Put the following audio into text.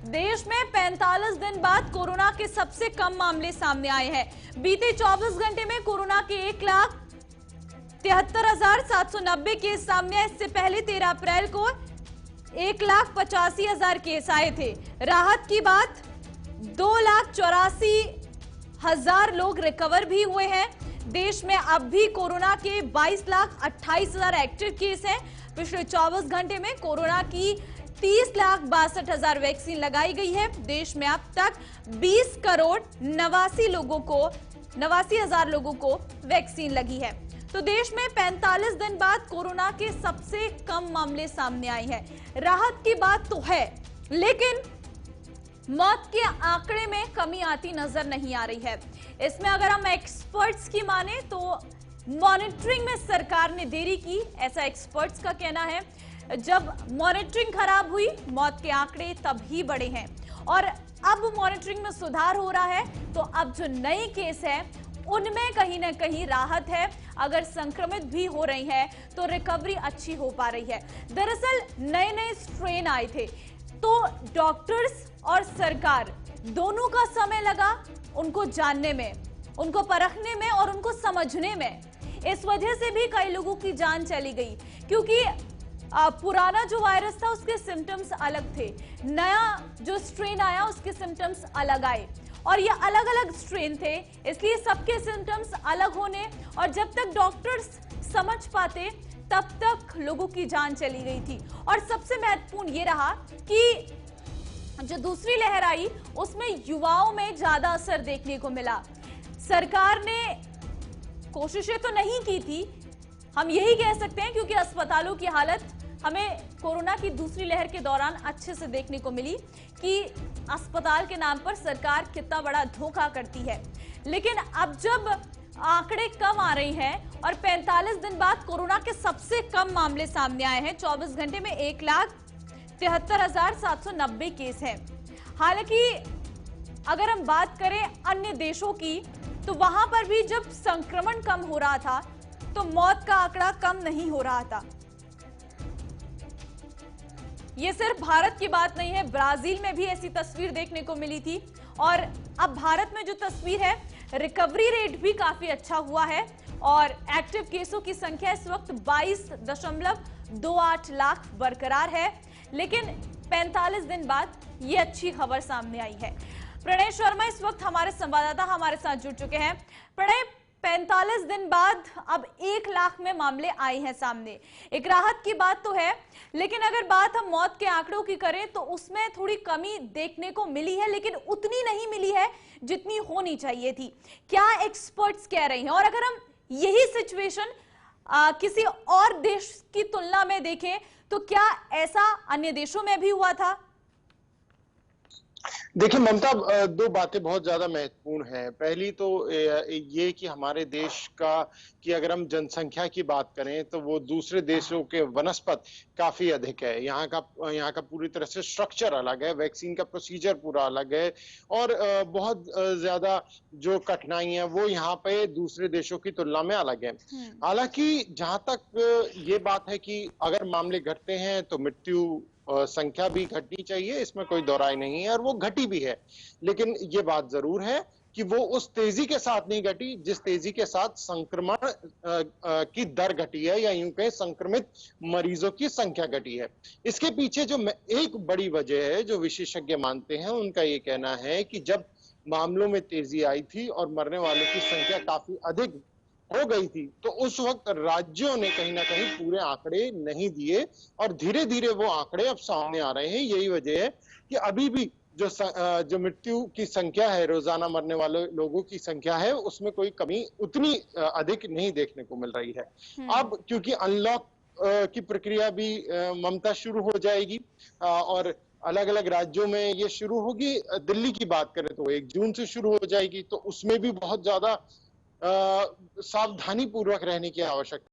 देश में 45 दिन बाद कोरोना के सबसे कम मामले सामने आए हैं। बीते 24 घंटे में कोरोना के 1,73,790 केस सामने आए। इससे पहले 13 अप्रैल को 1,85,000 केस आए थे। राहत की बात, 2,84,000 लोग रिकवर भी हुए हैं। देश में अब भी कोरोना के 22,28,000 एक्टिव केस हैं। पिछले 24 घंटे में कोरोना की 30,62,000 वैक्सीन लगाई गई है। देश में अब तक 20,89,00,000 लोगों को वैक्सीन लगी है। तो देश में 45 दिन बाद कोरोना के सबसे कम मामले सामने आए हैं। राहत की बात तो है, लेकिन मौत के आंकड़े में कमी आती नजर नहीं आ रही है। इसमें अगर हम एक्सपर्ट्स की माने तो मॉनिटरिंग में सरकार ने देरी की, ऐसा एक्सपर्ट्स का कहना है। जब मॉनिटरिंग खराब हुई, मौत के आंकड़े तब ही बढ़े हैं और अब मॉनिटरिंग में सुधार हो रहा है, तो अब जो नए केस है उनमें कहीं ना कहीं राहत है। अगर संक्रमित भी हो रही है तो रिकवरी अच्छी हो पा रही है। दरअसल नए नए स्ट्रेन आए थे, तो डॉक्टर्स और सरकार दोनों का समय लगा उनको जानने में, उनको परखने में और उनको समझने में। इस वजह से भी कई लोगों की जान चली गई, क्योंकि पुराना जो वायरस था उसके सिम्टम्स अलग थे, नया जो स्ट्रेन आया उसके सिम्टम्स अलग आए और ये अलग अलग स्ट्रेन थे, इसलिए सबके सिम्टम्स अलग होने और जब तक डॉक्टर्स समझ पाते तब तक लोगों की जान चली गई थी। और सबसे महत्वपूर्ण ये रहा कि जो दूसरी लहर आई उसमें युवाओं में ज्यादा असर देखने को मिला। सरकार ने कोशिशें तो नहीं की थी, हम यही कह सकते हैं, क्योंकि अस्पतालों की हालत हमें कोरोना की दूसरी लहर के दौरान अच्छे से देखने को मिली कि अस्पताल के नाम पर सरकार कितना बड़ा धोखा करती है। लेकिन अब जब आंकड़े कम आ रहे हैं और 45 दिन बाद कोरोना के सबसे कम मामले सामने आए हैं, 24 घंटे में 1,73,790 केस हैं। हालांकि अगर हम बात करें अन्य देशों की, तो वहां पर भी जब संक्रमण कम हो रहा था तो मौत का आंकड़ा कम नहीं हो रहा था। यह सिर्फ भारत की बात नहीं है, ब्राजील में भी ऐसी तस्वीर देखने को मिली थी और अब भारत में जो तस्वीर है, रिकवरी रेट भी काफी अच्छा हुआ है और एक्टिव केसों की संख्या इस वक्त 22.28 लाख बरकरार है। लेकिन 45 दिन बाद ये अच्छी खबर सामने आई है। प्रणय शर्मा इस वक्त हमारे संवाददाता हमारे साथ जुड़ चुके हैं। प्रणय, 45 दिन बाद अब 1 लाख में मामले आए हैं सामने, एक राहत की बात तो है, लेकिन अगर बात हम मौत के आंकड़ों की करें तो उसमें थोड़ी कमी देखने को मिली है, लेकिन उतनी नहीं मिली है जितनी होनी चाहिए थी। क्या एक्सपर्ट्स कह रहे हैं? और अगर हम यही सिचुएशन किसी और देश की तुलना में देखें तो क्या ऐसा अन्य देशों में भी हुआ था? देखिए ममता, दो बातें बहुत ज्यादा महत्वपूर्ण हैं। पहली तो ये कि हमारे देश की अगर हम जनसंख्या की बात करें तो वो दूसरे देशों के वनस्पत काफी अधिक है। यहाँ का पूरी तरह से स्ट्रक्चर अलग है, वैक्सीन का प्रोसीजर पूरा अलग है और बहुत ज्यादा जो कठिनाई है वो यहाँ पे दूसरे देशों की तुलना में अलग है। हालांकि जहां तक ये बात है कि अगर मामले घटते हैं तो मृत्यु संख्या भी घटनी चाहिए, इसमें कोई दोहराई नहीं है और वो घटी भी है। लेकिन ये बात जरूर है कि वो उस तेजी के साथ नहीं घटी जिस तेजी के साथ संक्रमण की दर घटी है, या यूं कहें संक्रमित मरीजों की संख्या घटी है। इसके पीछे जो एक बड़ी वजह है, जो विशेषज्ञ मानते हैं, उनका ये कहना है कि जब मामलों में तेजी आई थी और मरने वालों की संख्या काफी अधिक हो गई थी, तो उस वक्त राज्यों ने कहीं ना कहीं पूरे आंकड़े नहीं दिए और धीरे धीरे वो आंकड़े अब सामने आ रहे हैं। यही वजह है कि अभी भी जो मृत्यु की संख्या है, रोजाना मरने वाले लोगों की संख्या है, उसमें कोई कमी उतनी अधिक नहीं देखने को मिल रही है। अब क्योंकि अनलॉक की प्रक्रिया भी ममता शुरू हो जाएगी और अलग अलग राज्यों में ये शुरू होगी। दिल्ली की बात करें तो 1 जून से शुरू हो जाएगी, तो उसमें भी बहुत ज्यादा सावधानी पूर्वक रहने की आवश्यकता